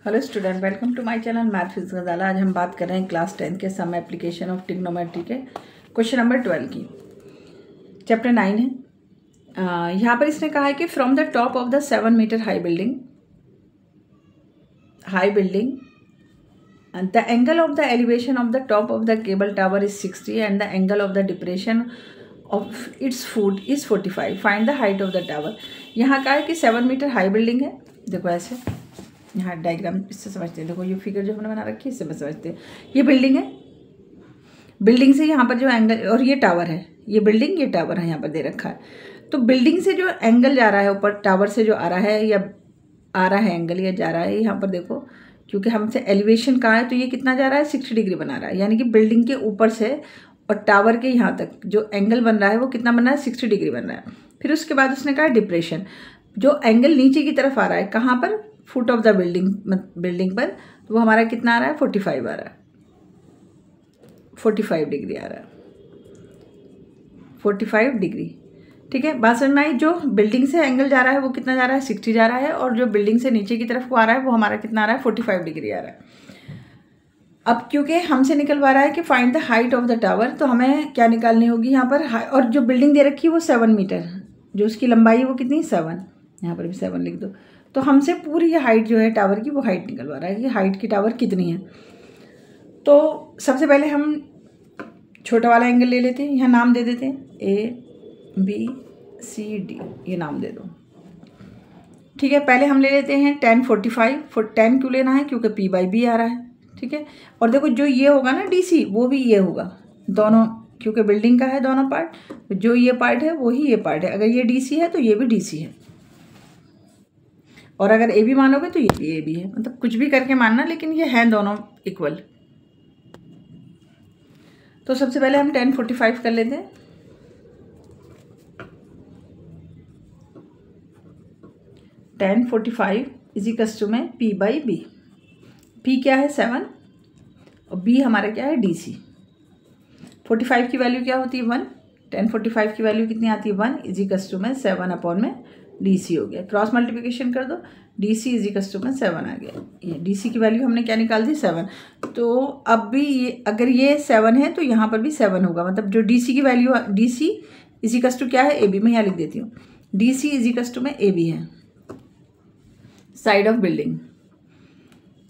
Hello student, welcome to my channel math physics Gazala. आज हम बात कर रहे हैं क्लास 10 के सम एप्लीकेशन ऑफ ट्रिग्नोमेट्री के क्वेश्चन नंबर 12 की। चैप्टर 9 है। यहाँ पर इसने कहा है कि from the top of the 7 metre high building the angle of the elevation of the top of the cable tower is 60 and the angle of the depression of its foot is 45। Find the height of the tower. यहाँ कहा है कि 7 metre high building है। देखो ऐसे, यहाँ diagram इससे समझते हैं। देखो ये फिगर जो हमने बना रखी है इससे समझते हैं। ये बिल्डिंग है, बिल्डिंग से यहाँ पर जो एंगल, और ये टावर है, ये बिल्डिंग, ये टावर है यहाँ पर दे रखा है। तो बिल्डिंग से जो एंगल जा रहा है ऊपर, टावर से जो आ रहा है या आ रहा है एंगल या जा रहा है, यहाँ पर देखो, क्योंकि हमसे एलिवेशन कहा है तो ये कितना जा रहा है, 60 डिग्री बना रहा है। यानी कि बिल्डिंग के ऊपर से और टावर के यहाँ तक जो एंगल बन रहा है वो कितना बन रहा है, 60 डिग्री बन रहा है। फिर उसके बाद उसने कहा डिप्रेशन, जो एंगल नीचे की तरफ आ रहा है, कहाँ पर, फुट ऑफ द बिल्डिंग पर, तो वो हमारा कितना आ रहा है, 45 आ रहा है, 45 डिग्री आ रहा है, 45 डिग्री। ठीक है, बात समझ में आई। जो बिल्डिंग से एंगल जा रहा है वो कितना जा रहा है, 60 जा रहा है, और जो बिल्डिंग से नीचे की तरफ को आ रहा है वो हमारा कितना आ रहा है, 45 डिग्री आ रहा है। अब क्योंकि हमसे निकलवा रहा है कि find the height of the tower, तो हमें क्या निकालनी होगी यहाँ पर, और जो बिल्डिंग दे रखी है वो 7 मीटर, जो उसकी लंबाई है वो कितनी, 7, यहाँ पर भी 7 लिख दो। तो हमसे पूरी ये हाइट जो है टावर की, वो हाइट निकलवा रहा है कि हाइट की टावर कितनी है। तो सबसे पहले हम छोटा वाला एंगल ले लेते हैं, यहाँ नाम दे देते हैं ABCD, ये नाम दे दो। ठीक है, पहले हम ले लेते हैं tan 45। 10 क्यों लेना है, क्योंकि P/B आ रहा है। ठीक है, और देखो जो ये होगा ना DC, वो भी ये होगा, दोनों, क्योंकि बिल्डिंग का है दोनों पार्ट, जो ये पार्ट है वही ये पार्ट है। अगर ये DC है तो ये भी DC है, और अगर AB मानोगे तो ये भी AB है। मतलब कुछ भी करके मानना, लेकिन ये हैं दोनों इक्वल। तो सबसे पहले हम tan 45 कर लेते हैं। tan 45 इज इक्वल्स टू में P/B। P क्या है, 7, और B हमारा क्या है, DC। 45 की वैल्यू क्या होती है, 1। tan 45 की वैल्यू कितनी आती है, 1 इज इक्वल्स टू में 7/में DC हो गया। क्रॉस मल्टीप्लिकेशन कर दो, DC इज इक्वल्स टू में 7 आ गया। ये DC की वैल्यू हमने क्या निकाल दी, 7। तो अब भी ये, अगर ये 7 है तो यहाँ पर भी 7 होगा। मतलब जो DC की value, DC is equals to क्या है, AB। मैं यहाँ लिख देती हूँ, DC इज इक्वल्स टू में AB है, साइड ऑफ बिल्डिंग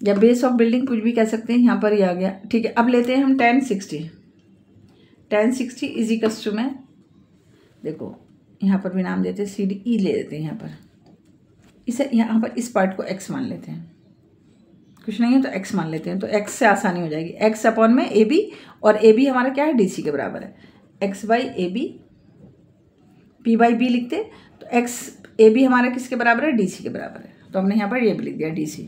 या बेस ऑफ बिल्डिंग, कुछ भी कह सकते हैं। यहाँ पर ये आ गया। ठीक है, अब लेते हैं हम tan 60। tan 60 is equals to में, देखो यहाँ पर भी नाम देते हैं CDE ले लेते हैं। यहाँ पर इसे, यहाँ पर इस पार्ट को x मान लेते हैं, कुछ नहीं है तो x मान लेते हैं, तो x से आसानी हो जाएगी। x में AB, और AB हमारा क्या है, DC के बराबर है। x/AB, P/B लिखते, तो AB हमारा किसके बराबर है, DC के बराबर है। तो हमने यहाँ पर ये भी लिख दिया, DC।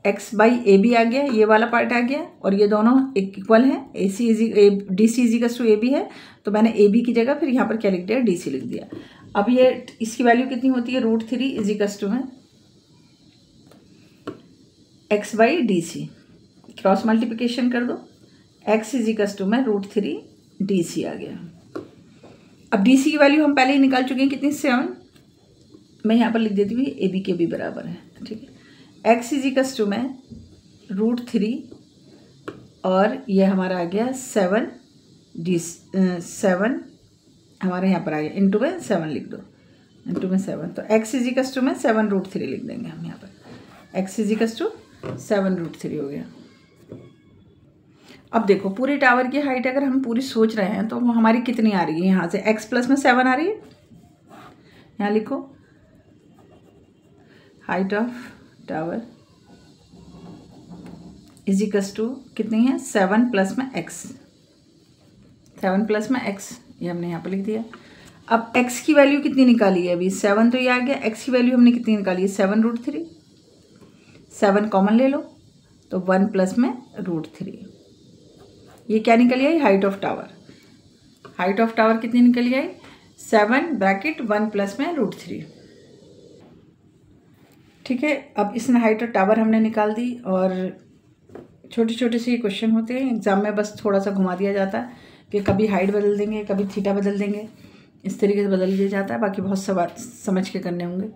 x/AB आ गया, ये वाला पार्ट आ गया, और ये दोनों इक्वल हैं। DC is equals to AB है, तो मैंने AB की जगह फिर यहाँ पर क्या लिख दिया, DC लिख दिया। अब ये, इसकी वैल्यू कितनी होती है, √3 इज इक्वल्स टू में x/DC। क्रॉस मल्टीप्लिकेशन कर दो, x इज इक्वल्स टू में √3 DC आ गया। अब DC की वैल्यू हम पहले ही निकाल चुके हैं, कितनी, 7। मैं यहाँ पर लिख देती हूँ AB के भी बराबर है। ठीक है, x इज इक्वल्स टू में √3, और ये हमारा आ गया 7 हमारे यहाँ पर आ गया, इंटू में 7 लिख दो, इंटू में 7। तो x इज इक्वल्स टू में 7√3 लिख देंगे हम यहाँ पर। x इज इक्वल्स टू 7√3 हो गया। अब देखो पूरे टावर की हाइट अगर हम पूरी सोच रहे हैं तो हमारी कितनी आ रही है, यहाँ से x प्लस में 7 आ रही है। यहाँ लिखो, height of tower is equals to कितनी है, 7 प्लस में x, 7 प्लस में x, ये हमने यहाँ पर लिख दिया। अब x की वैल्यू कितनी निकाली है, अभी 7 तो ये आ गया। x की वैल्यू हमने कितनी निकाली है, 7√3। 7 कॉमन ले लो, तो 1 प्लस में √3, ये क्या निकली आई, height of tower. Height of tower कितनी निकली आई, 7 ब्रैकेट 1 प्लस में √3। ठीक है, अब इसने हाइट ऑफ टावर हमने निकाल दी, और छोटे छोटे से क्वेश्चन होते हैं एग्जाम में, बस थोड़ा सा घुमा दिया जाता है कि कभी हाइट बदल देंगे, कभी थीटा बदल देंगे, इस तरीके से बदल दिया जाता है। बाकी बहुत सब समझ के करने होंगे।